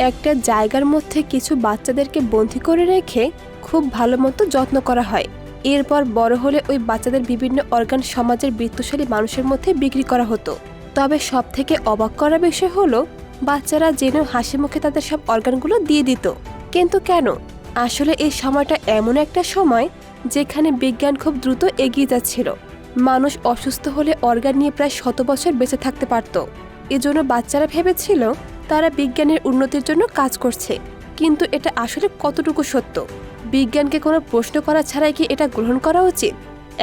একটা জায়গার মধ্যে কিছু বাচ্চাদেরকে বন্দী করে রেখে খুব ভালো মতো যত্ন করা হয়। এরপর বড় হলে ওই বাচ্চাদের বিভিন্ন অর্গান সমাজের বৃত্তশালী মানুষের মধ্যে বিক্রি করা হতো। তবে সব থেকে অবাক করা বিষয় হলো বাচ্চারা যেন হাসি মুখে তাদের সব অর্গানগুলো দিয়ে দিত। কিন্তু কেন? আসলে এই সময়টা এমন একটা সময় যেখানে বিজ্ঞান খুব দ্রুত এগিয়ে যাচ্ছিল। মানুষ অসুস্থ হলে অর্গান নিয়ে প্রায় 100 বছর বেঁচে থাকতে পারত। এজন্য বাচ্চারা ভেবেছিল তারা বিজ্ঞানের উন্নতির জন্য কাজ করছে। কিন্তু এটা আসলে কতটুকু সত্য? বিজ্ঞানকে কোনো প্রশ্ন করা ছাড়াই কি এটা গ্রহণ করা উচিত?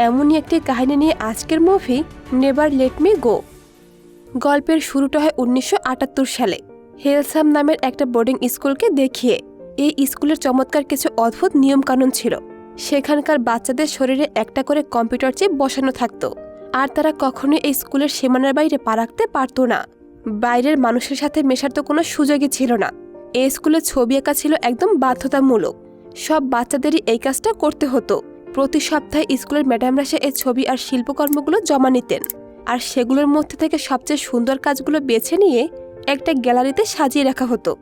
এমনই একটি কাহিনী নিয়ে আজকের movie never let me go. গল্পের শুরুটা হয় 1978 সালে হেলসাম নামের একটা বোর্ডিং স্কুলকে দেখিয়ে। এই স্কুলের চমৎকার কিছু অদ্ভুত নিয়মকানুন ছিল। সেখানকার বাচ্চাদের শরীরে একটা করে কম্পিউটার চিপ বসানো থাকতো, আর তারা কখনোই এই স্কুলের সীমানার বাইরে পা রাখতে পারত না। বাইরের মানুষের সাথে মেশার তো কোনো সুযোগই ছিল না। এই স্কুলে ছবি আঁকা ছিল একদম বাধ্যতামূলক। সব বাচ্চাদেরই এই কাজটা করতে হতো। প্রতি সপ্তাহে স্কুলের ম্যাডামরা সে এই ছবি আর শিল্পকর্মগুলো জমা নিতেন, আর সেগুলোর মধ্যে থেকে সবচেয়ে সুন্দর কাজগুলো বেছে নিয়ে একটা গ্যালারিতে সাজিয়ে রাখা হতো।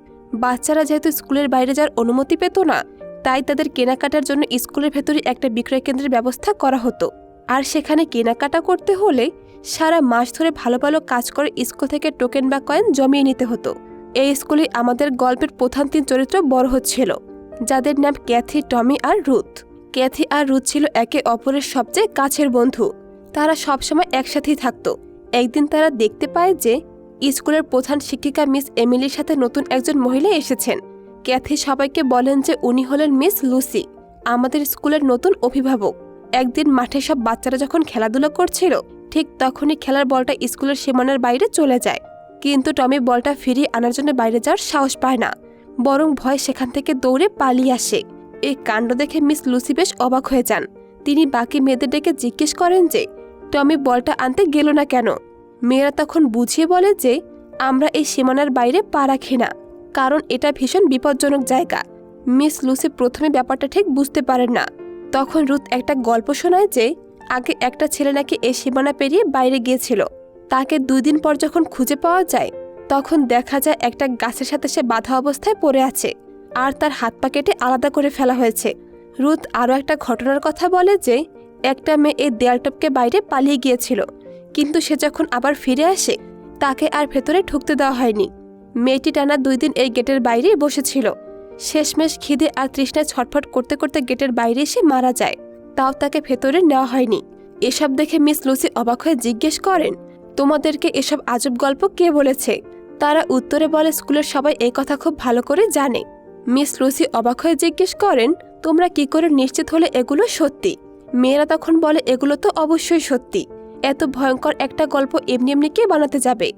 বাচ্চারা যেহেতু স্কুলের বাইরে যাওয়ার অনুমতি পেত না, তাই তাদের কেনাকাটার জন্য স্কুলের ভেতরে একটা বিক্রয় কেন্দ্রের ব্যবস্থা করা হতো। আর সেখানে কেনাকাটা করতে হলে সারা মাস ধরে ভালো ভালো কাজ করে স্কুল থেকে টোকেন বা কয়েন জমিয়ে নিতে হতো। এই স্কুলে আমাদের গল্পের প্রধান 3 চরিত্র বড় হচ্ছিল, যাদের নাম ক্যাথি, টমি আর রুথ। ক্যাথি আর রুথ ছিল একে অপরের সবচেয়ে কাছের বন্ধু। তারা সবসময় একসাথেই থাকতো। একদিন তারা দেখতে পায় যে স্কুলের প্রধান শিক্ষিকা মিস এমিলির সাথে নতুন একজন মহিলা এসেছেন। ক্যাথি সবাইকে বলেন যে উনি হলেন মিস লুসি, আমাদের স্কুলের নতুন অভিভাবক। একদিন মাঠে সব বাচ্চারা যখন খেলাধুলা করছিল, ঠিক তখনই খেলার বলটা স্কুলের সীমানার বাইরে চলে যায়। কিন্তু টমি বলটা ফিরিয়ে আনার জন্য বাইরে যাওয়ার সাহস পায় না, বরং ভয় সেখান থেকে দৌড়ে পালিয়ে আসে। এই কাণ্ড দেখে মিস লুসি বেশ অবাক হয়ে যান। তিনি বাকি মেয়েদের ডেকে জিজ্ঞেস করেন যে টমি বলটা আনতে গেল না কেন। মেয়েরা তখন বুঝিয়ে বলে যে আমরা এই সীমানার বাইরে পা রাখি না, কারণ এটা ভীষণ বিপজ্জনক জায়গা। মিস লুসি প্রথমে ব্যাপারটা ঠিক বুঝতে পারেন না। তখন রুথ একটা গল্প শোনায় যে আগে একটা ছেলে নাকি এই সীমানা পেরিয়ে বাইরে গিয়েছিল। তাকে 2 দিন পর যখন খুঁজে পাওয়া যায়, তখন দেখা যায় একটা গাছের সাথে সে বাঁধা অবস্থায় পড়ে আছে, আর তার হাত পা কেটে আলাদা করে ফেলা হয়েছে। রুথ আরও একটা ঘটনার কথা বলে যে একটা মেয়ে এই দেয়াল টপকে বাইরে পালিয়ে গিয়েছিল, কিন্তু সে যখন আবার ফিরে আসে তাকে আর ভেতরে ঢুকতে দেওয়া হয়নি। মেয়েটি টানা 2 দিন এই গেটের বাইরেই বসেছিল। শেষমেশ খিদে আর তৃষ্ণায় ছটফট করতে করতে গেটের বাইরে এসে মারা যায়, তাও তাকে ভেতরে নেওয়া হয়নি। এসব দেখে মিস লুসি অবাক হয়ে জিজ্ঞেস করেন, তোমাদেরকে এসব আজব গল্প কে বলেছে? তারা উত্তরে বলে স্কুলের সবাই এই কথা খুব ভালো করে জানে। মিস লুসি অবাক হয়ে জিজ্ঞেস করেন, তোমরা কি করে নিশ্চিত হলে এগুলো সত্যি? মেয়েরা তখন বলে এগুলো তো অবশ্যই সত্যি, এত ভয়ঙ্কর একটা গল্প এমনি এমনি কে বানাতে যাবে?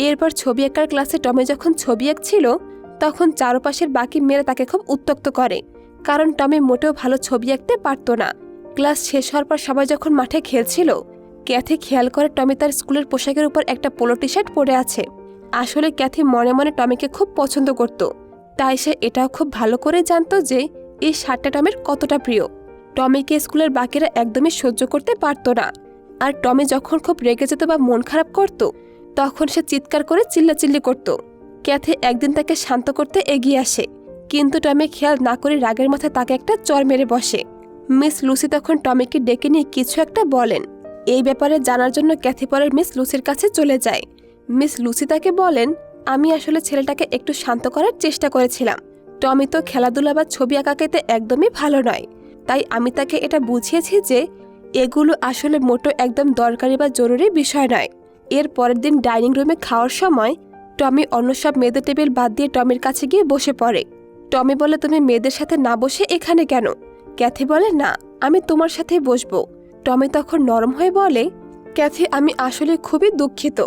এরপর ছবি আঁকার ক্লাসে টমি যখন ছবি আঁকছিল, তখন চারপাশের বাকি মেয়েরা তাকে খুব উত্ত্যক্ত করে, কারণ টমি মোটেও ভালো ছবি আঁকতে পারত না। ক্লাস শেষ হওয়ার পর সবাই যখন মাঠে খেলছিল, ক্যাথি খেয়াল করে টমি তার স্কুলের পোশাকের উপর একটা পোলো টি শার্ট পরে আছে। আসলে ক্যাথি মনে মনে টমিকে খুব পছন্দ করত, তাই সে এটাও খুব ভালো করে জানত যে এই শার্টটা টমির কতটা প্রিয়। টমিকে স্কুলের বাকিরা একদমই সহ্য করতে পারত না, আর টমি যখন খুব রেগে যেত বা মন খারাপ করত, তখন সে চিৎকার করে চিল্লাচিল্লি করত। ক্যাথি একদিন তাকে শান্ত করতে এগিয়ে আসে, কিন্তু টমি খেয়াল না করে রাগের মাথায় তাকে একটা চড় মেরে বসে। মিস লুসি তখন টমিকে ডেকে নিয়ে কিছু একটা বলেন। এই ব্যাপারে জানার জন্য ক্যাথি পরে মিস লুসির কাছে চলে যায়। মিস লুসি তাকে বলেন, আমি আসলে ছেলেটাকে একটু শান্ত করার চেষ্টা করেছিলাম। টমি তো খেলাধুলা বা ছবি আঁকাতে একদমই ভালো নয়, তাই আমি তাকে এটা বুঝিয়েছি যে এগুলো আসলে মোটো একদম দরকারি বা জরুরি বিষয় নয়। এর পরের দিন ডাইনিং রুমে খাওয়ার সময় টমি অন্য সব মেয়েদের টেবিল বাদ দিয়ে টমির কাছে গিয়ে বসে পড়ে। টমি বলে, তুমি মেয়েদের সাথে না বসে এখানে কেন? ক্যাথি বলে, না, আমি তোমার সাথেই বসবো। টমি তখন নরম হয়ে বলে, ক্যাথি, আমি আসলে খুবই দুঃখিত।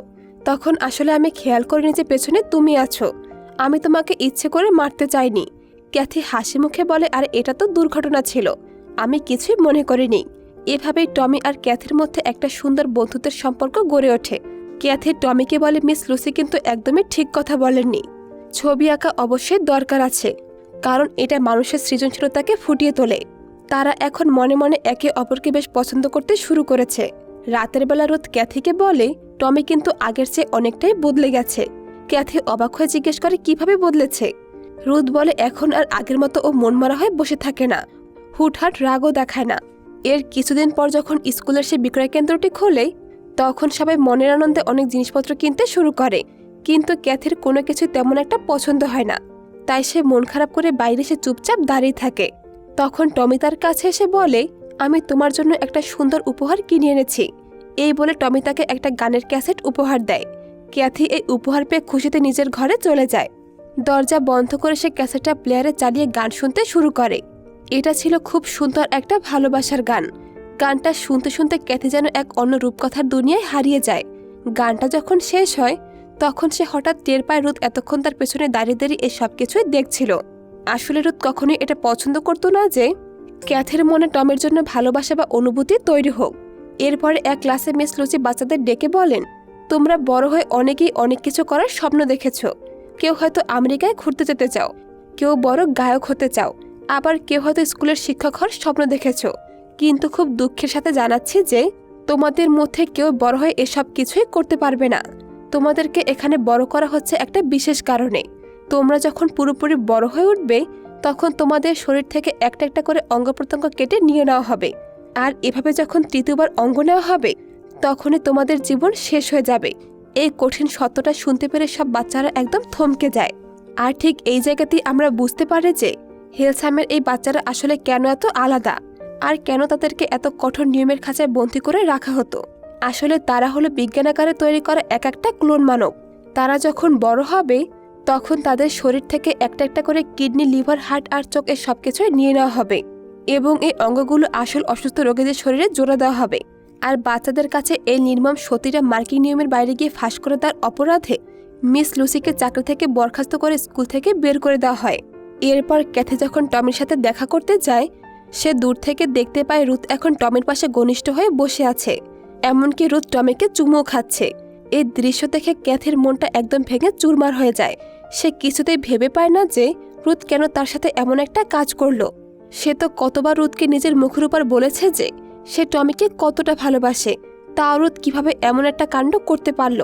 তখন আসলে আমি খেয়াল করিনি যে পেছনে তুমি আছো। আমি তোমাকে ইচ্ছে করে মারতে চাইনি। ক্যাথি হাসি মুখে বলে, আর এটা তো দুর্ঘটনা ছিল, আমি কিছুই মনে করিনি। এভাবেই টমি আর ক্যাথির মধ্যে একটা সুন্দর বন্ধুত্বের সম্পর্ক গড়ে ওঠে। ক্যাথি টমিকে বলে, মিস লুসি কিন্তু একদমই ঠিক কথা বলেননি। ছবি আঁকা অবশ্যই দরকার আছে, কারণ এটা মানুষের সৃজনশীলতাকে ফুটিয়ে তোলে। তারা এখন মনে মনে একে অপরকে বেশ পছন্দ করতে শুরু করেছে। রাতের বেলা রুথ ক্যাথিকে বলে, টমি কিন্তু আগের চেয়ে অনেকটাই বদলে গেছে। ক্যাথি অবাক হয়ে জিজ্ঞেস করে, কিভাবে বদলেছে? রুথ বলে এখন আর আগের মতো ও মনমরা হয়ে বসে থাকে না, হুটহাট রাগও দেখায় না। এর কিছুদিন পর যখন স্কুলের সে বিক্রয় কেন্দ্রটি খোলে, তখন সবাই মনের আনন্দে অনেক জিনিসপত্র কিনতে শুরু করে। কিন্তু ক্যাথির কোনো কিছু তেমন একটা পছন্দ হয় না, তাই সে মন খারাপ করে বাইরে সে চুপচাপ দাঁড়িয়ে থাকে। তখন টমি তার কাছে এসে বলে, আমি তোমার জন্য একটা সুন্দর উপহার কিনে এনেছি। এই বলে টমি তাকে একটা গানের ক্যাসেট উপহার দেয়। ক্যাথি এই উপহার পেয়ে খুশিতে নিজের ঘরে চলে যায়। দরজা বন্ধ করে সে ক্যাসেটটা প্লেয়ারে চালিয়ে গান শুনতে শুরু করে। এটা ছিল খুব সুন্দর একটা ভালোবাসার গান। গানটা শুনতে শুনতে ক্যাথি যেন এক অন্য রূপকথার দুনিয়ায় হারিয়ে যায়। গানটা যখন শেষ হয়, তখন সে হঠাৎ টের পায় রুথ এতক্ষণ তার পেছনে দাঁড়িয়ে দাঁড়িয়ে এই সব কিছুই দেখছিল। আসলে রুথ কখনোই এটা পছন্দ করতো না যে ক্যাথির মনে টমের জন্য ভালোবাসা বা অনুভূতি তৈরি হোক। এরপরে এক ক্লাসে মিস লুচি বাচ্চাদের ডেকে বলেন, তোমরা বড় হয়ে অনেকেই অনেক কিছু করার স্বপ্ন দেখেছ। কেউ হয়তো আমেরিকায় ঘুরতে যেতে চাও, কেউ বড় গায়ক হতে চাও, আবার কেউ হয়তো স্কুলের শিক্ষক হওয়ার স্বপ্ন দেখেছ। কিন্তু খুব দুঃখের সাথে জানাচ্ছি যে তোমাদের মধ্যে কেউ বড় হয়ে এসব কিছুই করতে পারবে না। তোমাদেরকে এখানে বড় করা হচ্ছে একটা বিশেষ কারণে। তোমরা যখন পুরোপুরি বড় হয়ে উঠবে, তখন তোমাদের শরীর থেকে একটা একটা করে অঙ্গ প্রত্যঙ্গ কেটে নিয়ে নেওয়া হবে। আর এভাবে যখন তৃতীয়বার অঙ্গ নেওয়া হবে, তখনই তোমাদের জীবন শেষ হয়ে যাবে। এই কঠিন সত্যটা শুনতে পেরে সব বাচ্চারা একদম থমকে যায়। আর ঠিক এই জায়গাতেই আমরা বুঝতে পারি যে হেলসামের এই বাচ্চারা আসলে কেন এত আলাদা, আর কেন তাদেরকে এত কঠোর নিয়মের খাঁচায় বন্দী করে রাখা হতো। আসলে তারা হলো বিজ্ঞানাগারে তৈরি করা এক একটা ক্লোন মানব। তারা যখন বড় হবে, তখন তাদের শরীর থেকে একটা একটা করে কিডনি, লিভার, হার্ট আর চোখ এর সবকিছুই নিয়ে নেওয়া হবে এবং এই অঙ্গগুলো আসল অসুস্থ রোগীদের শরীরে জোড়া দেওয়া হবে। আর বাচ্চাদের কাছে এই নির্মম সতীরা মার্কিং নিয়মের বাইরে গিয়ে ফাঁস করে দেওয়ার অপরাধে মিস লুসিকে চাকরি থেকে বরখাস্ত করে স্কুল থেকে বের করে দেওয়া হয়। এরপর ক্যাথি যখন টমির সাথে দেখা করতে যায়, সে দূর থেকে দেখতে পায় রুথ এখন টমির পাশে ঘনিষ্ঠ হয়ে বসে আছে। এমনকি রুথ টমিকে চুমুও খাচ্ছে। এই দৃশ্য দেখে ক্যাথির মনটা একদম ভেঙে চুরমার হয়ে যায়। সে কিছুতেই ভেবে পায় না যে রুথ কেন তার সাথে এমন একটা কাজ করলো। সে তো কতবার রুথকে নিজের মুখের উপর বলেছে যে সে টমিকে কতটা ভালোবাসে, তা রুথ কিভাবে এমন একটা কাণ্ড করতে পারল।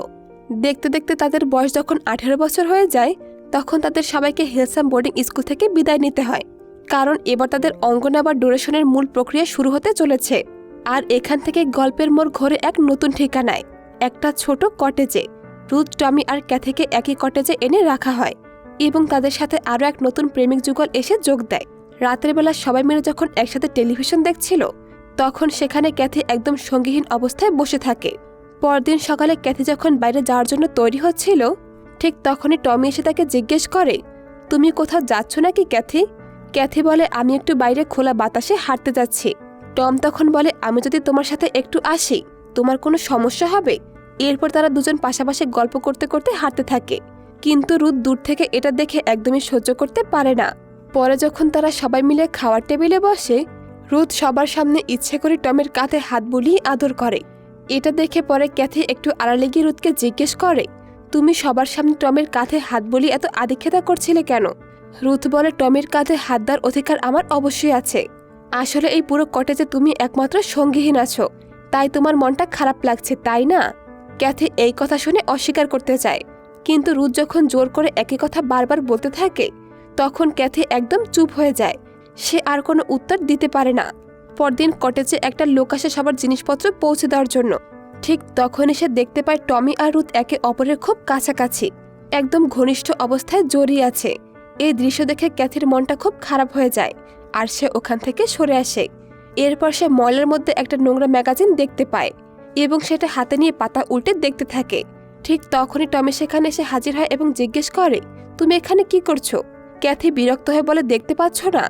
দেখতে দেখতে তাদের বয়স যখন 18 বছর হয়ে যায়, তখন তাদের সবাইকে হেলসাম বোর্ডিং স্কুল থেকে বিদায় নিতে হয়, কারণ এবার তাদের অঙ্গ নেবার ডোনেশনের মূল প্রক্রিয়া শুরু হতে চলেছে। আর এখান থেকে গল্পের মোড় ঘোরে এক নতুন ঠিকানায়, একটা ছোট কটেজে। রুথ, টমি আর ক্যাথিকে একই কটেজে এনে রাখা হয় এবং তাদের সাথে আরও এক নতুন প্রেমিক যুগল এসে যোগ দেয়। রাতের বেলা সবাই মিলে যখন একসাথে টেলিভিশন দেখছিল, তখন সেখানে ক্যাথি একদম সঙ্গীহীন অবস্থায় বসে থাকে। পরদিন সকালে ক্যাথি যখন বাইরে যাওয়ার জন্য তৈরি হচ্ছিল, ঠিক তখনই টমি এসে তাকে জিজ্ঞেস করে, তুমি কোথাও যাচ্ছ নাকি ক্যাথি? ক্যাথি বলে, আমি একটু বাইরে খোলা বাতাসে হাঁটতে যাচ্ছি। টম তখন বলে, আমি যদি তোমার সাথে একটু আসি, তোমার কোনো সমস্যা হবে? এরপর তারা দুজন পাশাপাশি গল্প করতে করতে হাঁটতে থাকে। কিন্তু রুথ দূর থেকে এটা দেখে একদমই সহ্য করতে পারে না। পরে যখন তারা সবাই মিলে খাওয়ার টেবিলে বসে, রুথ সবার সামনে ইচ্ছে করে টমের কাঁধে হাত বুলিয়ে আদর করে। এটা দেখে পরে ক্যাথি একটু আড়ালে গিয়ে রুথকে জিজ্ঞেস করে, তুমি সবার সামনে টমের কাঁধে হাত বুলিয়ে এত আদিক্ষেতা করছিলে কেন? রুথ বলে, টমের কাঁধে হাত দেওয়ার অধিকার আমার অবশ্যই আছে। আসলে এই পুরো কটেজে তুমি একমাত্র সঙ্গীহীন আছো, তাই তোমার মনটা খারাপ লাগছে, তাই না? ক্যাথি এই কথা শুনে অস্বীকার করতে চায়, কিন্তু রুথ যখন জোর করে একই কথা বারবার বলতে থাকে, তখন ক্যাথি একদম চুপ হয়ে যায়। সে আর কোনো উত্তর দিতে পারে না। পরদিন কটেজে একটা লোক আসে সবার জিনিসপত্র পৌঁছে দেওয়ার জন্য। ঠিক তখনই সে দেখতে পায় টমি আর রুথ একে অপরের খুব কাছাকাছি, একদম ঘনিষ্ঠ অবস্থায় জড়িয়ে আছে। এই দৃশ্য দেখে ক্যাথির মনটা খুব খারাপ হয়ে যায়, আর সে ওখান থেকে সরে আসে। এরপর সে ময়লার মধ্যে একটা নোংরা ম্যাগাজিন দেখতে পায় এবং সেটা হাতে নিয়ে পাতা উল্টে দেখতে থাকে। ঠিক তখনই টমি সেখানে এসে হাজির হয় এবং জিজ্ঞেস করে, তুমি এখানে কি করছো? ক্যাথি বিরক্ত হয়ে বলে, দেখতে পাচ্ছ না,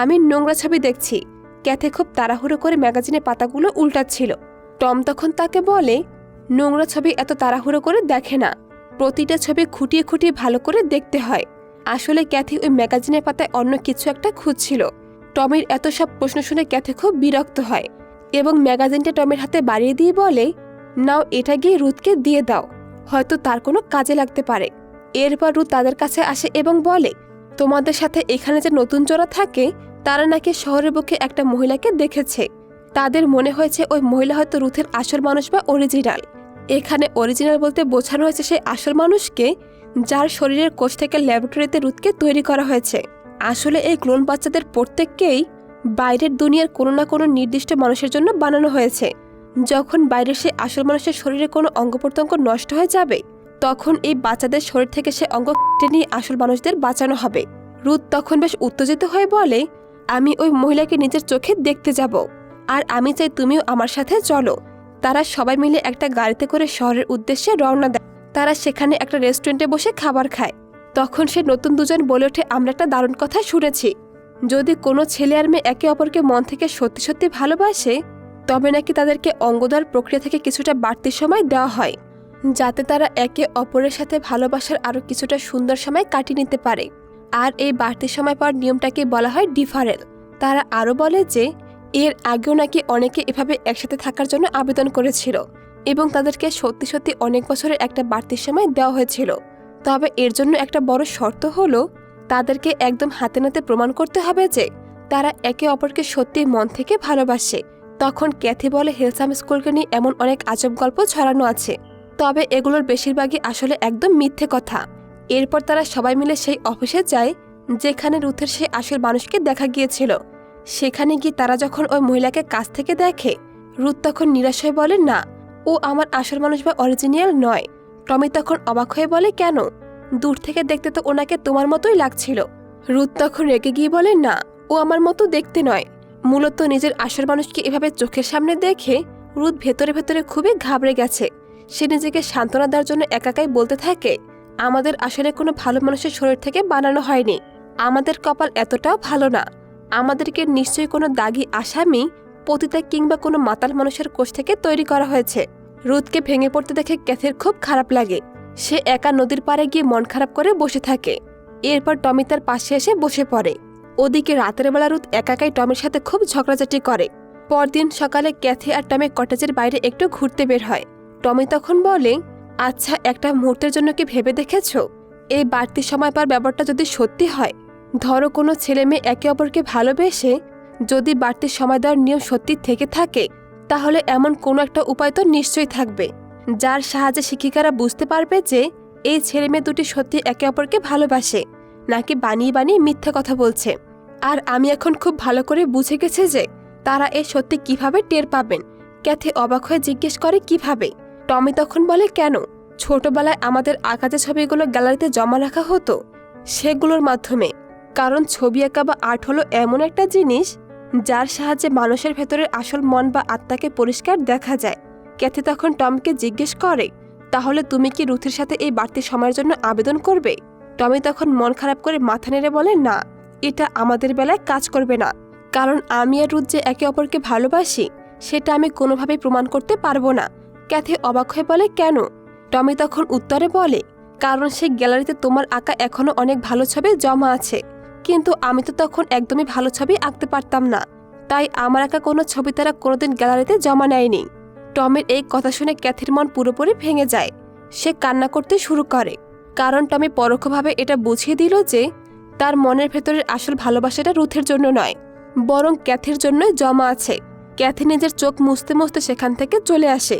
আমি নোংরা ছবি দেখছি। ক্যাথি খুব তাড়াহুড়ো করে ম্যাগাজিনের পাতাগুলো উল্টাচ্ছিল। টম তখন তাকে বলে, নোংরা ছবি এত তাড়াহুড়ো করে দেখে না, প্রতিটা ছবি খুঁটিয়ে খুঁটিয়ে ভালো করে দেখতে হয়। আসলে ক্যাথি ওই ম্যাগাজিনের পাতায় অন্য কিছু একটা খুঁজছিল। টমির এত সব প্রশ্ন শুনে ক্যাথি খুব বিরক্ত হয় এবং ম্যাগাজিনটা টমের হাতে বাড়িয়ে দিয়ে বলে, নাও, এটা গিয়ে রুথকে দিয়ে দাও, হয়তো তার কোনো কাজে লাগতে পারে। এরপর রুথ তাদের কাছে আসে এবং বলে, তোমাদের সাথে এখানে যে নতুন জোড়া থাকে, তারা নাকি শহরের বুকে একটা মহিলাকে দেখেছে। তাদের মনে হয়েছে ওই মহিলা হয়তো রুথের আসল মানুষ বা অরিজিনাল। এখানে অরিজিনাল বলতে বোঝানো হয়েছে সেই আসল মানুষকে যার শরীরের কোষ থেকে ল্যাবরেটরিতে রুথকে তৈরি করা হয়েছে। আসলে এই ক্লোন বাচ্চাদের প্রত্যেককেই বাইরের দুনিয়ার কোনো না কোনো নির্দিষ্ট মানুষের জন্য বানানো হয়েছে। যখন বাইরের সে আসল মানুষের শরীরে কোনো অঙ্গ প্রত্যঙ্গ নষ্ট হয়ে যাবে, তখন এই বাচ্চাদের শরীর থেকে সে অঙ্গ কেটে নিয়ে আসল মানুষদের বাঁচানো হবে। রুথ তখন বেশ উত্তেজিত হয়ে বলে, আমি ওই মহিলাকে নিজের চোখে দেখতে যাব, আর আমি চাই তুমিও আমার সাথে চলো। তারা সবাই মিলে একটা গাড়িতে করে শহরের উদ্দেশ্যে রওনা দেয়। তারা সেখানে একটা রেস্টুরেন্টে বসে খাবার খায়। তখন সে নতুন দুজন বলে ওঠে, আমরা একটা দারুণ কথা শুনেছি। যদি কোনো ছেলে আর মেয়ে একে অপরকে মন থেকে সত্যি সত্যি ভালোবাসে, তবে নাকি তাদেরকে অঙ্গদার প্রক্রিয়া থেকে কিছুটা বাড়তি সময় দেওয়া হয়, যাতে তারা একে অপরের সাথে ভালোবাসার আরও কিছুটা সুন্দর সময় কাটিয়ে নিতে পারে। আর এই বাড়তি সময় পাওয়ার নিয়মটাকে বলা হয় ডিফারেল। তারা আরও বলে যে এর আগেও নাকি অনেকে এভাবে একসাথে থাকার জন্য আবেদন করেছিল এবং তাদেরকে সত্যি সত্যি অনেক বছরের একটা বাড়তি সময় দেওয়া হয়েছিল। তবে এর জন্য একটা বড় শর্ত হলো, তাদেরকে একদম হাতে নাতে প্রমাণ করতে হবে যে তারা একে অপরকে সত্যি মন থেকে ভালোবাসে। তখন ক্যাথি বলে, হেলসাম স্কুলকে নিয়ে এমন অনেক আজব গল্প ছড়ানো আছে, তবে এগুলোর বেশিরভাগই আসলে একদম মিথ্যে কথা। এরপর তারা সবাই মিলে সেই অফিসে যায় যেখানে রুথের সেই আসল মানুষকে দেখা গিয়েছিল। সেখানে গিয়ে তারা যখন ওই মহিলাকে কাছ থেকে দেখে, রুথ তখন নিরাশ হয়ে বলে, না, ও আমার আসল মানুষ বা অরিজিনাল নয়। টমি তখন অবাক হয়ে বলে, কেন? দূর থেকে দেখতে তো ওনাকে তোমার মতোই লাগছিল। রুথ তখন রেগে গিয়ে বলে, না, ও আমার মতো দেখতে নয়। মূলত নিজের আসল মানুষকে এভাবে চোখের সামনে দেখে রুথ ভেতরে ভেতরে খুবই ঘাবড়ে গেছে। সে নিজেকে সান্ত্বনা দেওয়ার জন্য একাকাই বলতে থাকে, আমাদের আসলে কোনো ভালো মানুষের শরীর থেকে বানানো হয়নি। আমাদের কপাল এতটাও ভালো না। আমাদেরকে নিশ্চয়ই কোনো দাগী আসামি, পতিতা কিংবা কোনো মাতাল মানুষের কোষ থেকে তৈরি করা হয়েছে। রুথকে ভেঙে পড়তে দেখে ক্যাথির খুব খারাপ লাগে। সে একা নদীর পাড়ে গিয়ে মন খারাপ করে বসে থাকে। এরপর টমি তার পাশে এসে বসে পড়ে। ওদিকে রাতের বেলা রুথ একাকাই টমির সাথে খুব ঝগড়াঝাটি করে। পরদিন সকালে ক্যাথি আর টমি কটেজের বাইরে একটু ঘুরতে বের হয়। টমি তখন বলে, আচ্ছা, একটা মুহূর্তের জন্য কি ভেবে দেখেছ, এই বাড়তি সময় পাওয়ার ব্যাপারটা যদি সত্যি হয়? ধরো কোনো ছেলে মেয়ে একে অপরকে ভালোবেসে যদি বাড়তি সময় দেওয়ার নিয়ম সত্যি থেকে থাকে, তাহলে এমন কোনো একটা উপায় তো নিশ্চয়ই থাকবে, যার সাহায্যে শিক্ষিকারা বুঝতে পারবে যে এই ছেলে মেয়ে দুটি সত্যি একে অপরকে ভালোবাসে, নাকি বানিয়ে বানিয়ে মিথ্যা কথা বলছে। আর আমি এখন খুব ভালো করে বুঝে গেছি যে তারা এই সত্যি কিভাবে টের পাবেন। ক্যাথি অবাক হয়ে জিজ্ঞেস করে, কিভাবে? টমি তখন বলে, কেন, ছোটবেলায় আমাদের আঁকা যে ছবিগুলো গ্যালারিতে জমা রাখা হতো, সেগুলোর মাধ্যমে। কারণ ছবি আঁকা বা আর্ট হলো এমন একটা জিনিস যার সাহায্যে মানুষের ভেতরের আসল মন বা আত্মাকে পরিষ্কার দেখা যায়। ক্যাথি তখন টমকে জিজ্ঞেস করে, তাহলে তুমি কি রুথের সাথে এই বাড়তি সময়ের জন্য আবেদন করবে? টমি তখন মন খারাপ করে মাথা নেড়ে বলে, না, এটা আমাদের বেলায় কাজ করবে না। কারণ আমি আর রুথ যে একে অপরকে ভালোবাসি, সেটা আমি কোনোভাবেই প্রমাণ করতে পারবো না। ক্যাথি অবাক হয়ে বলে, কেন? টমি তখন উত্তরে বলে, কারণ সেই গ্যালারিতে তোমার আঁকা এখনো অনেক ভালো ছবি জমা আছে, কিন্তু আমি তো তখন একদমই ভালো ছবি আঁকতে পারতাম না, তাই আমার আঁকা কোনো ছবি তারা কোনোদিন গ্যালারিতে জমা নেয়নি। টমির এই কথা শুনে ক্যাথির মন পুরোপুরি ভেঙে যায়। সে কান্না করতে শুরু করে, কারণ টমি পরোক্ষভাবে এটা বুঝিয়ে দিল যে তার মনের ভেতরের আসল ভালোবাসাটা রুথের জন্য নয়, বরং ক্যাথির জন্যই জমা আছে। ক্যাথি নিজের চোখ মুছতে মুছতে সেখান থেকে চলে আসে।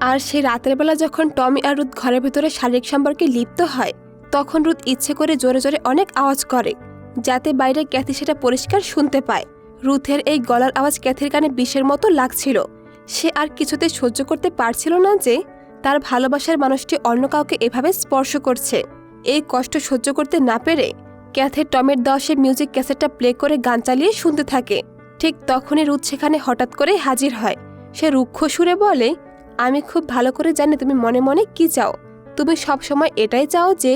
আর সেই রাতের বেলা যখন টমি আর রুথ ঘরের ভেতরে শারীরিক সম্পর্কে লিপ্ত হয়, তখন রুথ ইচ্ছে করে জোরে জোরে অনেক আওয়াজ করে, যাতে বাইরে ক্যাথি সেটা পরিষ্কার শুনতে পায়। রুথের এই গলার আওয়াজ ক্যাথির কানে বিষের মতো লাগছিল। সে আর কিছুতে সহ্য করতে পারছিল না যে তার ভালোবাসার মানুষটি অন্য কাউকে এভাবে স্পর্শ করছে। এই কষ্ট সহ্য করতে না পেরে ক্যাথি টমের দেওয়া সে মিউজিক ক্যাসেটটা প্লে করে গান চালিয়ে শুনতে থাকে। ঠিক তখনই রুথ সেখানে হঠাৎ করে হাজির হয়। সে রুক্ষ সুরে বলে, আমি খুব ভালো করে জানি তুমি মনে মনে কি চাও। তুমি সবসময় এটাই চাও যে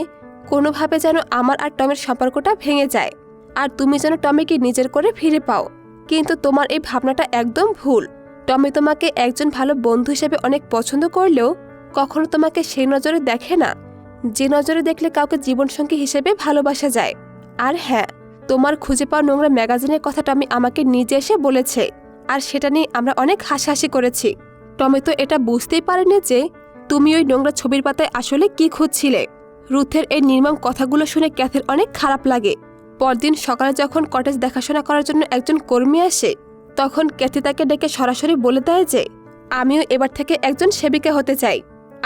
কোনোভাবে যেন আমার আর টমের সম্পর্কটা ভেঙে যায়, আর তুমি যেন টমিকে নিজের করে ফিরে পাও। কিন্তু তোমার এই ভাবনাটা একদম ভুল। টমি তোমাকে একজন ভালো বন্ধু হিসেবে অনেক পছন্দ করলেও কখনো তোমাকে সেই নজরে দেখে না, যে নজরে দেখলে কাউকে জীবনসঙ্গী হিসেবে ভালোবাসা যায়। আর হ্যাঁ, তোমার খুঁজে পাওয়া নোংরা ম্যাগাজিনের কথা টমি আমাকে নিজে এসে বলেছে, আর সেটা নিয়ে আমরা অনেক হাসাহাসি করেছি। টমি তো এটা বুঝতেই পারেনি যে তুমি ওই নোংরা ছবির পাতায় আসলে কি খুঁজছিলে। রুথের এই নির্মম কথাগুলো শুনে ক্যাথির অনেক খারাপ লাগে। পরদিন সকালে যখন কটেজ দেখাশোনা করার জন্য একজন কর্মী আসে, তখন ক্যাথি তাকে ডেকে সরাসরি বলে দেয় যে আমিও এবার থেকে একজন সেবিকা হতে চাই।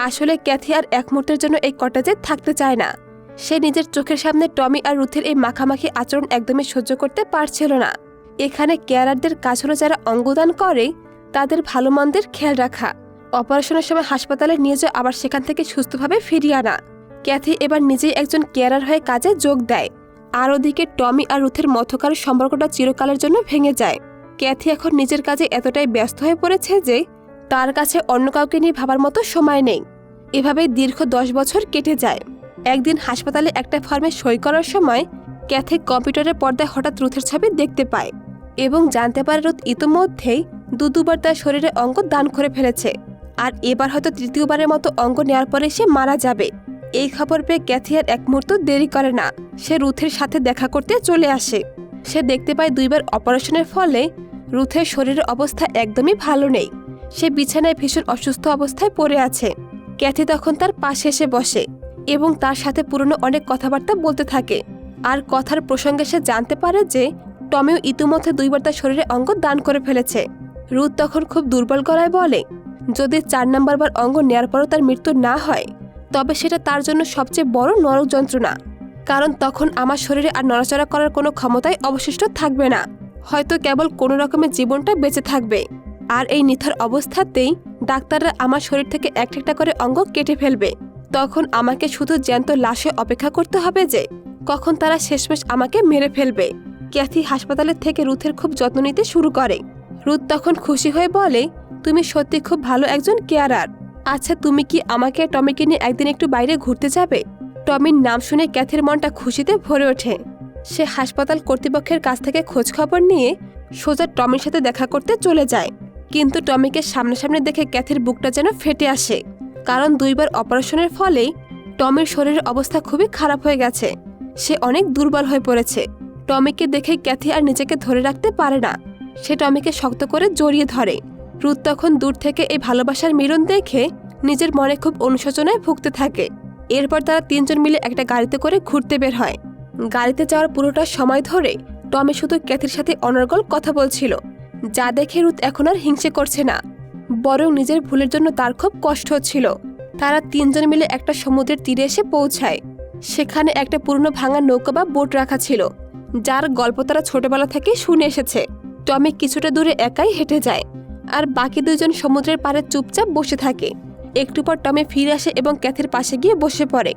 আসলে ক্যাথি আর এক মুহূর্তের জন্য এই কটেজে থাকতে চায় না। সে নিজের চোখের সামনে টমি আর রুথের এই মাখামাখি আচরণ একদমই সহ্য করতে পারছিল না। এখানে কেয়ারারদের কাজ হলো যারা অঙ্গদান করে তাদের ভালো মন্দের খেয়াল রাখা, অপারেশনের সময় হাসপাতালে নিয়ে যাওয়া, আবার সেখান থেকে সুস্থভাবে ফিরিয়ে আনা। ক্যাথি এবার নিজেই একজন কেয়ারার হয়ে কাজে যোগ দেয়। আর ওদিকে টমি আর রুথের মধ্যকার সম্পর্কটা চিরকালের জন্য ভেঙে যায়। ক্যাথি এখন নিজের কাজে এতটাই ব্যস্ত হয়ে পড়েছে যে তার কাছে অন্য কাউকে নিয়ে ভাবার মতো সময় নেই। এভাবেই দীর্ঘ 10 বছর কেটে যায়। একদিন হাসপাতালে একটা ফর্মে সই করার সময় ক্যাথি কম্পিউটারের পর্দায় হঠাৎ রুথের ছবি দেখতে পায় এবং জানতে পারে রুথ ইতিমধ্যেই দুবার তার শরীরে অঙ্গ দান করে ফেলেছে, আর এবার হয়তো তৃতীয়বারের মতো অঙ্গ নেওয়ার পরে সে মারা যাবে। এই খবর পেয়ে ক্যাথি আর এক মুহূর্ত দেরি করে না, সে রুথের সাথে দেখা করতে চলে আসে। সে দেখতে পায় 2 বার অপারেশনের ফলে রুথের শরীরের অবস্থা একদমই ভালো নেই। সে বিছানায় ভীষণ অসুস্থ অবস্থায় পড়ে আছে। ক্যাথি তখন তার পাশে এসে বসে এবং তার সাথে পুরনো অনেক কথাবার্তা বলতে থাকে। আর কথার প্রসঙ্গে সে জানতে পারে যে টমিও ইতিমধ্যে 2 বার তার শরীরে অঙ্গ দান করে ফেলেছে। রুথ তখন খুব দুর্বল গলায় বলে, যদি 4 নম্বরবার অঙ্গ নেয়ার পরও তার মৃত্যু না হয় তবে সেটা তার জন্য সবচেয়ে বড় নরক যন্ত্রণা, কারণ তখন আমার শরীরে আর নড়াচড়া করার কোনো ক্ষমতাই অবশিষ্ট থাকবে না, হয়তো কেবল কোনো রকমের জীবনটা বেঁচে থাকবে। আর এই নিথার অবস্থাতেই ডাক্তাররা আমার শরীর থেকে একটা করে অঙ্গ কেটে ফেলবে। তখন আমাকে শুধু জ্যান্ত লাশে অপেক্ষা করতে হবে যে কখন তারা শেষমেশ আমাকে মেরে ফেলবে। ক্যাথি হাসপাতালের থেকে রুথের খুব যত্ন নিতে শুরু করে। রুথ তখন খুশি হয়ে বলে, তুমি সত্যি খুব ভালো একজন কেয়ারার। আচ্ছা, তুমি কি আমাকে টমিকে নিয়ে একদিন একটু বাইরে ঘুরতে যাবে? টমির নাম শুনে ক্যাথির মনটা খুশিতে ভরে ওঠে। সে হাসপাতাল কর্তৃপক্ষের কাছ থেকে খোঁজ খবর নিয়ে সোজা টমির সাথে দেখা করতে চলে যায়। কিন্তু টমিকে সামনাসামনি দেখে ক্যাথির বুকটা যেন ফেটে আসে, কারণ 2 বার অপারেশনের ফলেই টমির শরীরের অবস্থা খুবই খারাপ হয়ে গেছে। সে অনেক দুর্বল হয়ে পড়েছে। টমিকে দেখে ক্যাথি আর নিজেকে ধরে রাখতে পারে না। সে টমিকে শক্ত করে জড়িয়ে ধরে। রুথ তখন দূর থেকে এই ভালোবাসার মিলন দেখে নিজের মনে খুব অনুশোচনায় ভুগতে থাকে। এরপর তারা 3 জন মিলে একটা গাড়িতে করে ঘুরতে বের হয়। গাড়িতে যাওয়ার পুরোটা সময় ধরে টমি শুধু ক্যাথির সাথে অনর্গল কথা বলছিল, যা দেখে রুথ এখন আর হিংসে করছে না, বরং নিজের ভুলের জন্য তার খুব কষ্ট হচ্ছিল। তারা 3 জন মিলে একটা সমুদ্রের তীরে এসে পৌঁছায়। সেখানে একটা পুরনো ভাঙা নৌকা বা বোট রাখা ছিল, যার গল্প তারা ছোটবেলা থেকে শুনে এসেছে। টমি কিছুটা দূরে একাই হেঁটে যায়, আর বাকি 2 জন সমুদ্রের পাড়ে চুপচাপ বসে থাকে। একটু পর টমি ফিরে আসে এবং ক্যাথির পাশে গিয়ে বসে পড়ে,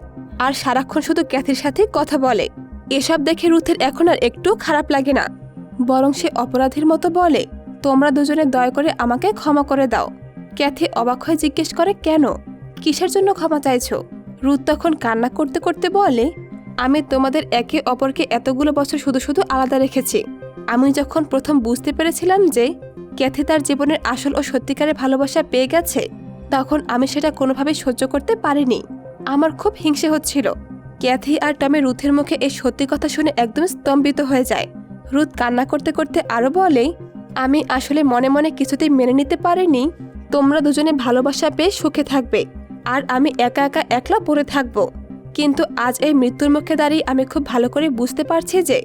আর সারাক্ষণ শুধু ক্যাথির সাথে কথা বলে। এসব দেখে রুথের এখন আর একটু খারাপ লাগে না, বরং সে অপরাধীর মতো বলে, তোমরা দুজনে দয়া করে আমাকে ক্ষমা করে দাও। ক্যাথি অবাক হয়ে জিজ্ঞেস করে, কেন, কিসের জন্য ক্ষমা চাইছো? রুথ তখন কান্না করতে করতে বলে, আমি তোমাদের একে অপরকে এতগুলো বছর শুধু শুধু আলাদা রেখেছি। আমি যখন প্রথম বুঝতে পেরেছিলাম যে ক্যাথি তার জীবনের আসল ও সত্যিকারের ভালোবাসা পেয়ে গেছে, তখন আমি সেটা কোনোভাবেই সহ্য করতে পারিনি। আমার খুব হিংসে হচ্ছিল। ক্যাথি আর টমি রুথের মুখে এই সত্যি কথা শুনে একদম স্তম্ভিত হয়ে যায়। রুথ কান্না করতে করতে আরও বলে, আমি আসলে মনে মনে কিছুতেই মেনে নিতে পারিনি তোমরা দুজনে ভালোবাসা পেয়ে সুখে থাকবে, আর আমি একা একা একলা পড়ে থাকবো। কিন্তু আজ এই মৃত্যুর মুখে দাঁড়িয়ে আমি খুব ভালো করে বুঝতে পারছি যে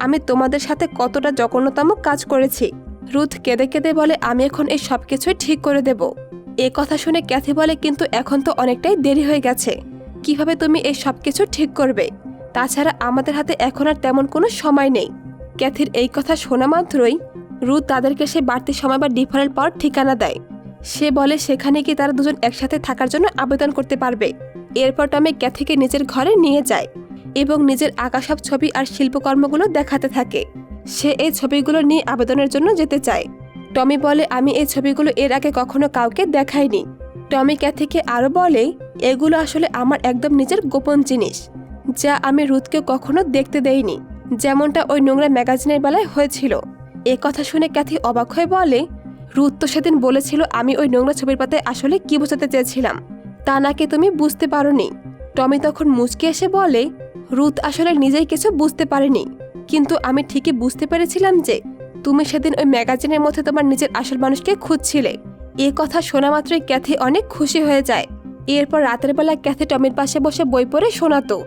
আমি তোমাদের সাথে কতটা জঘন্যতম কাজ করেছি। রুথ কেঁদে কেঁদে বলে, আমি এখন এই সব কিছুই ঠিক করে দেব। এ কথা শুনে ক্যাথি বলে, কিন্তু এখন তো অনেকটাই দেরি হয়ে গেছে, কিভাবে তুমি এই সব কিছু ঠিক করবে? তাছাড়া আমাদের হাতে এখন আর তেমন কোনো সময় নেই। ক্যাথির এই কথা শোনা মাত্রই রুথ তাদেরকে সে বাড়তি সময় বা ডিফারেন্ট পাওয়ার ঠিকানা দেয়। সে বলে সেখানে গিয়ে তারা দুজন একসাথে থাকার জন্য আবেদন করতে পারবে। এরপর টমি ক্যাথিকে নিজের ঘরে নিয়ে যায় এবং নিজের আঁকা সব ছবি আর শিল্পকর্মগুলো দেখাতে থাকে। সে এই ছবিগুলো নিয়ে আবেদনের জন্য যেতে চায়। টমি বলে, আমি এই ছবিগুলো এর আগে কখনো কাউকে দেখাইনি। টমি ক্যাথিকে আরও বলে, এগুলো আসলে আমার একদম নিজের গোপন জিনিস, যা আমি রুথকে কখনো দেখতে দেইনি, যেমনটা ওই নোংরা ম্যাগাজিনের বেলায় হয়েছিল। এ কথা শুনে ক্যাথি অবাক হয়ে বলে, রুথ তো সেদিন বলেছিল আমি ওই নোংরা ছবির পাতায় আসলে কি বোঝাতে চেয়েছিলাম, তা নাকি তুমি বুঝতে পারোনি। টমি তখন মুচকে এসে বলে, রুথ আসলে নিজেই কিছু বুঝতে পারেনি, কিন্তু আমি ঠিকই বুঝতে পেরেছিলাম যে তুমি সেদিন ওই ম্যাগাজিনের মধ্যে তোমার নিজের আসল মানুষকে খুঁজছিলে। এ কথা শোনা মাত্রই ক্যাথি অনেক খুশি হয়ে যায়। এরপর রাতের বেলা ক্যাথি টমির পাশে বসে বই পড়ে শোনাতো,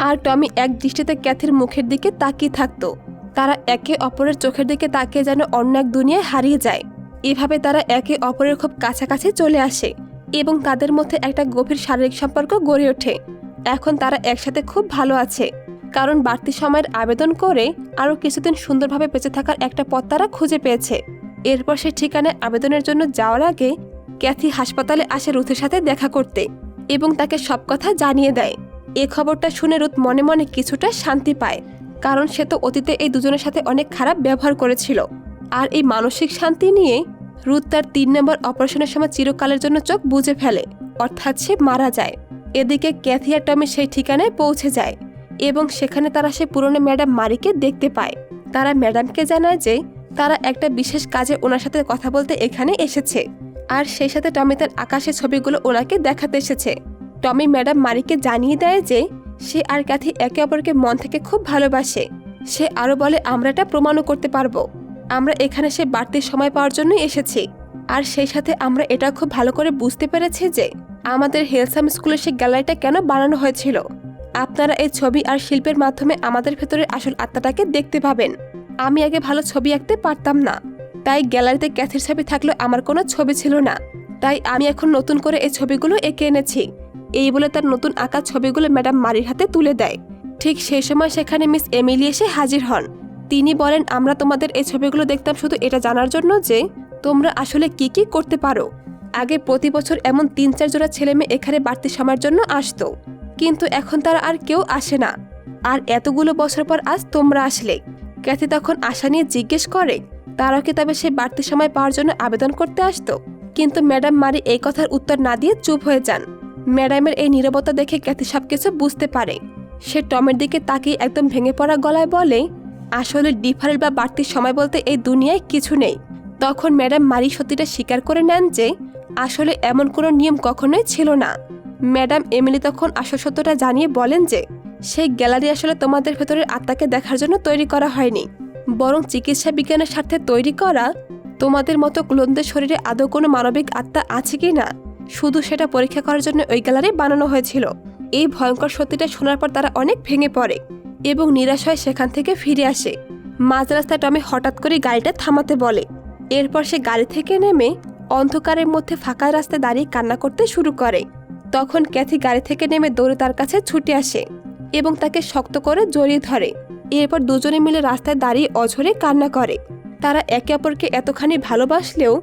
আর টমি এক দৃষ্টিতে ক্যাথির মুখের দিকে তাকিয়ে থাকতো। তারা একে অপরের চোখের দিকে তাকিয়ে যেন অন্য এক দুনিয়ায় হারিয়ে যায়। এভাবে তারা একে অপরের খুব কাছাকাছি চলে আসে এবং তাদের মধ্যে একটা গভীর শারীরিক সম্পর্ক গড়ে ওঠে। এখন তারা একসাথে খুব ভালো আছে, কারণ বাড়তি সময়ের আবেদন করে আরও কিছুদিন সুন্দরভাবে বেঁচে থাকার একটা পথ তারা খুঁজে পেয়েছে। এরপর সে ঠিকানায় আবেদনের জন্য যাওয়ার আগে ক্যাথি হাসপাতালে আসে রুথের সাথে দেখা করতে এবং তাকে সব কথা জানিয়ে দেয়। এ খবরটা শুনে রুথ মনে মনে কিছুটা শান্তি পায়, কারণ সে তো অতীতে এই দুজনের সাথে অনেক খারাপ ব্যবহার করেছিল। আর এই মানসিক শান্তি নিয়ে রুথ তার 3 নম্বর অপারেশনের সময় চিরকালের জন্য চোখ বুজে ফেলে, অর্থাৎ সে মারা যায়। এদিকে ক্যাথি আর টমি সেই ঠিকানায় পৌঁছে যায় এবং সেখানে তারা সে পুরনো ম্যাডাম মারিকে দেখতে পায়। তারা ম্যাডামকে জানায় যে তারা একটা বিশেষ কাজে ওনার সাথে কথা বলতে এখানে এসেছে, আর সেই সাথে টমি তার আকাশের ছবিগুলো ওনাকে দেখাতে এসেছে। টমি ম্যাডাম মারিকে জানিয়ে দেয় যে সে আর ক্যাথি একে অপরকে মন থেকে খুব ভালোবাসে। সে আরও বলে আমরা এটা প্রমাণও করতে পারবো, আমরা এখানে সে বাড়তি সময় পাওয়ার জন্যই এসেছি। আর সেই সাথে আমরা এটা খুব ভালো করে বুঝতে পেরেছি যে আমাদের হেলসাম স্কুলের সেই গ্যালারিটা কেন বানানো হয়েছিল। আপনারা এই ছবি আর শিল্পের মাধ্যমে আমাদের ভেতরের আসল আত্মাটাকে দেখতে পাবেন। আমি আগে ভালো ছবি আঁকতে পারতাম না, তাই গ্যালারিতে ক্যাথির ছবি থাকলেও আমার কোনো ছবি ছিল না, তাই আমি এখন নতুন করে এই ছবিগুলো এঁকে এনেছি। এই বলে তার নতুন আঁকা ছবিগুলো ম্যাডাম মারির হাতে তুলে দেয়। ঠিক সেই সময় সেখানে মিস এমিলি এসে হাজির হন। তিনি বলেন আমরা তোমাদের এই ছবিগুলো দেখতাম শুধু এটা জানার জন্য যে তোমরা আসলে কি কি করতে পারো। আগে প্রতি বছর এমন 3-4 জোড়া ছেলে মেয়ে এখানে বাড়তি সময়ের জন্য আসতো, কিন্তু এখন তারা আর কেউ আসে না। আর এতগুলো বছর পর আজ তোমরা আসলে। ক্যাথি তখন আশা নিয়ে জিজ্ঞেস করে তারাও কি তবে সে বাড়তি সময় পাওয়ার জন্য আবেদন করতে আসতো, কিন্তু ম্যাডাম মারি এই কথার উত্তর না দিয়ে চুপ হয়ে যান। ম্যাডামের এই নীরবতা দেখে ক্যাথি সবকিছু বুঝতে পারে। সে টমের দিকে তাকিয়ে একদম ভেঙে পড়া গলায় বলে আসলে ডিফারেন্ট বা বাড়তি সময় বলতে এই দুনিয়ায় কিছু নেই। তখন ম্যাডাম মারি সত্যিটা স্বীকার করে নেন যে আসলে এমন কোনো নিয়ম কখনোই ছিল না। ম্যাডাম এমিলি তখন আসল সত্যটা জানিয়ে বলেন যে সেই গ্যালারি আসলে তোমাদের ভেতরের আত্মাকে দেখার জন্য তৈরি করা হয়নি, বরং চিকিৎসা বিজ্ঞানের স্বার্থে তৈরি করা। তোমাদের মতো ক্লোনদের শরীরে আদৌ কোনো মানবিক আত্মা আছে কি না শুধু সেটা পরীক্ষা করার জন্য ওই গ্যালারি বানানো হয়েছিল। এই ভয়ঙ্কর সত্যিটা শোনার পর তারা অনেক ভেঙে পড়ে এবং নিরাশ হয়ে সেখান থেকে ফিরে আসে। মাঝ রাস্তায় টমি হঠাৎ করে গাড়িটা থামাতে বলে। এরপর সে গাড়ি থেকে নেমে অন্ধকারের মধ্যে ফাঁকা রাস্তায় দাঁড়িয়ে কান্না করতে শুরু করে। তখন ক্যাথি গাড়ি থেকে নেমে দৌড়ে তার কাছে ছুটে আসে এবং তাকে শক্ত করে জড়িয়ে ধরে। এরপর দুজনে মিলে রাস্তায় দাঁড়িয়ে অঝরে কান্না করে। তারা একে অপরকে এতখানি ভালোবাসলেও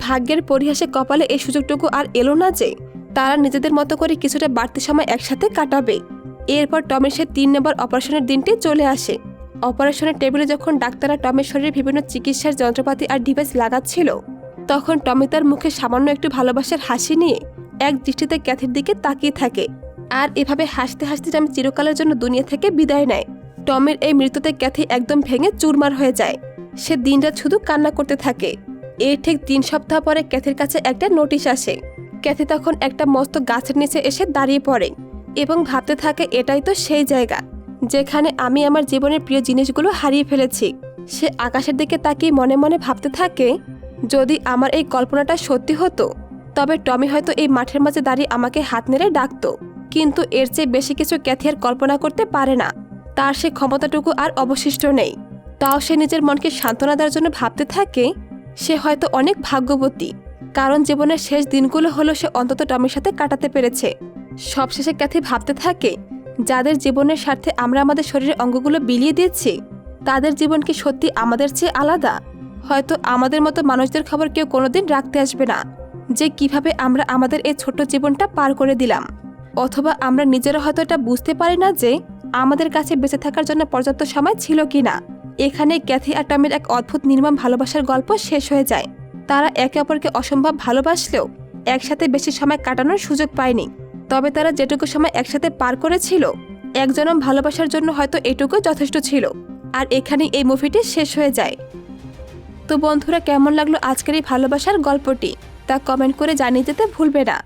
ভাগ্যের পরিহাসে কপালে এই সুযোগটুকু আর এলো না যে তারা নিজেদের মতো করে কিছুটা বাড়তি সময় একসাথে কাটাবে। এরপর টমের সে 3 নম্বর অপারেশনের দিনটি চলে আসে। অপারেশনের টেবিলে যখন ডাক্তাররা টমের শরীরে বিভিন্ন চিকিৎসার যন্ত্রপাতি আর ডিভাইস লাগাচ্ছিল, তখন টমি তার মুখে সামান্য একটু ভালোবাসার হাসি নিয়ে এক দৃষ্টিতে ক্যাথির দিকে তাকিয়ে থাকে। আর এভাবে হাসতে হাসতে টমি চিরকালের জন্য দুনিয়া থেকে বিদায় নেয়। টমের এই মৃত্যুতে ক্যাথি একদম ভেঙে চুরমার হয়ে যায়। সে দিনরাত শুধু কান্না করতে থাকে। এর ঠিক 3 সপ্তাহ পরে ক্যাথির কাছে একটা নোটিশ আসে। ক্যাথি তখন একটা মস্ত গাছের নিচে এসে দাঁড়িয়ে পড়ে এবং ভাবতে থাকে এটাই তো সেই জায়গা যেখানে আমি আমার জীবনের প্রিয় জিনিসগুলো হারিয়ে ফেলেছি। সে আকাশের দিকে তাকিয়ে মনে মনে ভাবতে থাকে যদি আমার এই কল্পনাটা সত্যি হতো তবে টমি হয়তো এই মাঠের মাঝে দাঁড়িয়ে আমাকে হাত নেড়ে ডাকতো। কিন্তু এর চেয়ে বেশি কিছু ক্যাথি আর কল্পনা করতে পারে না। তার সে ক্ষমতাটুকু আর অবশিষ্ট নেই। তাও সে নিজের মনকে সান্ত্বনা দেওয়ার জন্য ভাবতে থাকে সে হয়তো অনেক ভাগ্যবতী, কারণ জীবনের শেষ দিনগুলো হলো সে অন্তত টমির সাথে কাটাতে পেরেছে। সবশেষে ক্যাথি ভাবতে থাকে যাদের জীবনের স্বার্থে আমরা আমাদের শরীরের অঙ্গগুলো বিলিয়ে দিয়েছি তাদের জীবন কি সত্যি আমাদের চেয়ে আলাদা? হয়তো আমাদের মতো মানুষদের খবর কেউ কোনোদিন রাখতে আসবে না যে কিভাবে আমরা আমাদের এই ছোট্ট জীবনটা পার করে দিলাম। অথবা আমরা নিজেরা হয়তো এটা বুঝতে পারি না যে আমাদের কাছে বেঁচে থাকার জন্য পর্যাপ্ত সময় ছিল কিনা। এখানে ক্যাথি আর টমির এক অদ্ভুত নির্মম ভালোবাসার গল্প শেষ হয়ে যায়। তারা একে অপরকে অসম্ভব ভালোবাসলেও একসাথে বেশি সময় কাটানোর সুযোগ পায়নি। তবে তারা যেটুকু সময় একসাথে পার করেছিল একজনম ভালোবাসার জন্য হয়তো এটুকু যথেষ্ট ছিল। আর এখানেই এই মুভিটি শেষ হয়ে যায়। তো বন্ধুরা, কেমন লাগলো আজকের এই ভালোবাসার গল্পটি তা কমেন্ট করে জানিয়ে যেতে ভুলবে না।